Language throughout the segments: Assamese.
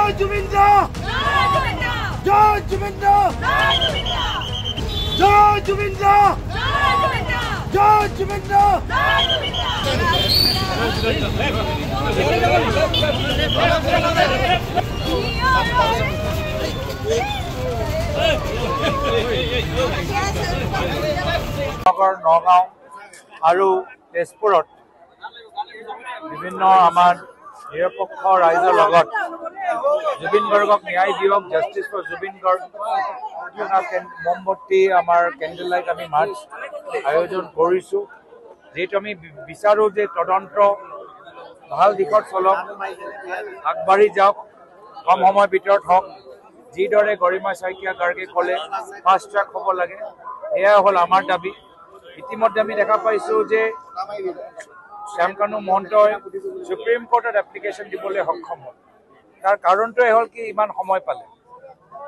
জয় জুবিন্দা জয় জুবিন্দা জয় জুবিন্দা জয় জুবিন্দা নগাঁও আৰু তেজপুৰত বিভিন্ন আমাৰ নিৰপেক্ষ ৰাইজৰ লগত জুবিন গাৰ্গক ন্যায় দিয়ক, জাষ্টিছ ফৰ জুবিন গাৰ্গ মমবত্তি আমাৰ কেণ্ডেল লাইট আমি মাৰ্চ আয়োজন কৰিছোঁ। যিহেতু আমি বিচাৰোঁ যে তদন্ত ভাল দিশত চলক, আগবাঢ়ি যাওক, কম সময়ৰ ভিতৰত হওক। যিদৰে গৰিমা শইকীয়া গাৰ্গে ক'লে ফাষ্ট ট্ৰেক হ'ব লাগে, এয়াই হ'ল আমাৰ দাবী। ইতিমধ্যে আমি দেখা পাইছোঁ যে শ্যামকানু মহন্তই সুপ্ৰিম কোৰ্টত এপ্লিকেশ্যন দিবলৈ সক্ষম হ'ল। তাৰ কাৰণটোৱে হ'ল কি, ইমান সময় পালে।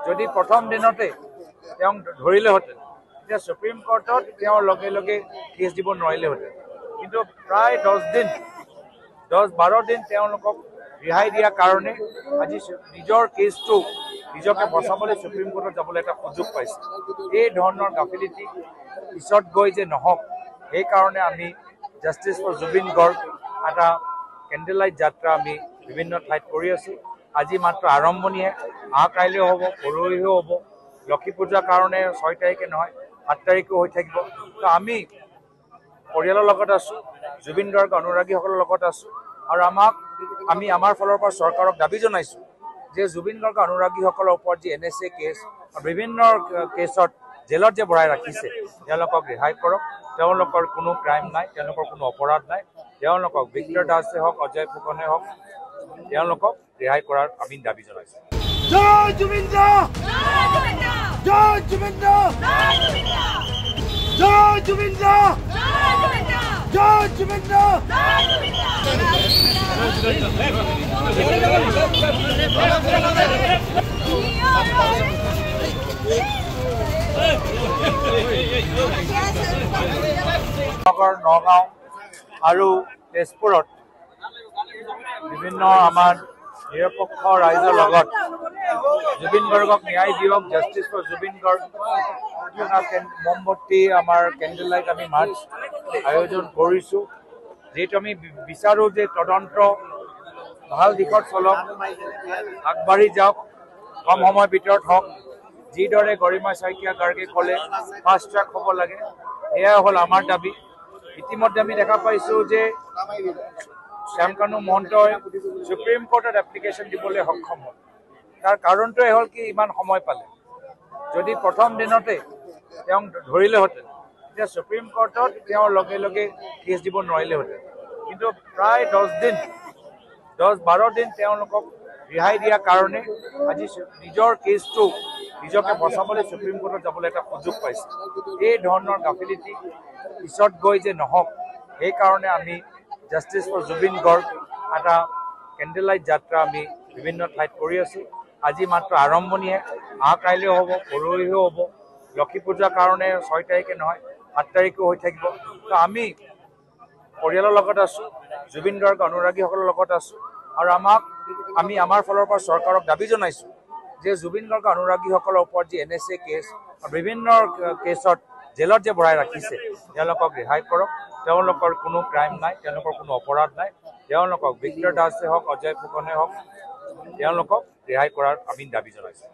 যদি প্ৰথম দিনতে তেওঁক ধৰিলেহেঁতেন, তেতিয়া সুপ্ৰিম কোৰ্টত তেওঁ লগে লগে কেছ দিব নোৱাৰিলেহেঁতেন। কিন্তু প্ৰায় 10-12 দিন তেওঁলোকক ৰেহাই দিয়াৰ কাৰণে আজি নিজৰ কেছটো নিজকে বচাবলৈ সুপ্ৰিম কোৰ্টত যাবলৈ এটা সুযোগ পাইছে। এই ধৰণৰ গাফিলতি পিছত গৈ যে নহওক, সেইকাৰণে আমি জাষ্টিছ ফৰ জুবিন গাৰ্গ এটা কেণ্ডেল লাইট যাত্ৰা আমি বিভিন্ন ঠাইত কৰি আছোঁ। আজি মাত্ৰ আৰম্ভণিহে, কাইলৈও হ'ব, পৰহিও হ'ব। লক্ষী পূজাৰ কাৰণে 6 তাৰিখে নহয়, 7 তাৰিখেও হৈ থাকিব। তো আমি পৰিয়ালৰ লগত আছোঁ, জুবিন গাৰ্গ অনুৰাগীসকলৰ লগত আছোঁ। আৰু আমি আমাৰ ফালৰ পৰা চৰকাৰক দাবী জনাইছোঁ যে জুবিন গাৰ্গ অনুৰাগীসকলৰ ওপৰত যি NSA কেছ, বিভিন্ন কেছত জেলত যে ভৰাই ৰাখিছে, তেওঁলোকক ৰেহাই কৰক। তেওঁলোকৰ কোনো ক্ৰাইম নাই, তেওঁলোকৰ কোনো অপৰাধ নাই। তেওঁলোকক বিক্টৰ দাসে হওক, অজয় ফুকনে হওক, তেওঁলোকক ৰেহাই কৰাৰ আমি দাবী জনাইছোঁ। জয় জুবিন্দা জয় জুবিন্দা জয় জুবিন্দা জয় জুবিন্দা নগাঁও আৰু তেজপুৰত বিভিন্ন আমাৰ নিৰপেক্ষ ৰাইজৰ লগত জুবিন গাৰ্গক ন্যায় দিয়ক, জাষ্টিছ ফৰ জুবিন গাৰ্গ মমবত্তি আমাৰ কেণ্ডেল লাইট আমি মাৰ্চ আয়োজন কৰিছোঁ। যিহেতু আমি বিচাৰোঁ যে তদন্ত ভাল দিশত চলক, আগবাঢ়ি যাওক, কম সময়ৰ ভিতৰত হওক। যিদৰে গৰিমা শইকীয়া গাৰ্গে ক'লে ফাষ্ট ট্ৰেক হ'ব লাগে, এয়াই হ'ল আমাৰ দাবী। ইতিমধ্যে আমি দেখা পাইছোঁ যে শ্যামকানু মহন্তই সুপ্ৰিম কোৰ্টত এপ্লিকেশ্যন দিবলৈ সক্ষম হ'ল। তাৰ কাৰণটোৱে হ'ল কি, ইমান সময় পালে। যদি প্ৰথম দিনতে তেওঁক ধৰিলেহেঁতেন, তেতিয়া সুপ্ৰিম কোৰ্টত তেওঁ লগে লগে কেছ দিব নোৱাৰিলেহেঁতেন। কিন্তু প্ৰায় 10-12 দিন তেওঁলোকক ৰেহাই দিয়াৰ কাৰণে আজি নিজৰ কেছটো নিজকে বচাবলৈ সুপ্ৰিম কোৰ্টত যাবলৈ এটা সুযোগ পাইছে। এই ধৰণৰ গাফিলতি পিছত গৈ যে নহওক, সেইকাৰণে আমি জাষ্টিছ ফৰ জুবিন গাৰ্গ এটা কেণ্ডেল লাইট যাত্ৰা আমি বিভিন্ন ঠাইত কৰি আছোঁ। আজি মাত্ৰ আৰম্ভণিহে, কাইলৈও হ'ব, পৰহিও হ'ব। লক্ষী পূজাৰ কাৰণে 6 তাৰিখে নহয়, 7 তাৰিখেও হৈ থাকিব। তো আমি পৰিয়ালৰ লগত আছোঁ, জুবিন গাৰ্গ অনুৰাগীসকলৰ লগত আছোঁ। আৰু আমি আমাৰ ফালৰ পৰা চৰকাৰক দাবী জনাইছোঁ যে জুবিন গাৰ্গ অনুৰাগীসকলৰ ওপৰত যি NSA কেছ, বিভিন্ন কেছত জেলত যে ভৰাই ৰাখিছে, তেওঁলোকক ৰেহাই কৰক। তেওঁলোকৰ কোনো ক্ৰাইম নাই, তেওঁলোকৰ কোনো অপৰাধ নাই। তেওঁলোকক বিক্টৰ দাসে হওক, অজয় ফুকনে হওক, তেওঁলোকক ৰেহাই কৰাৰ আমি দাবী জনাইছোঁ।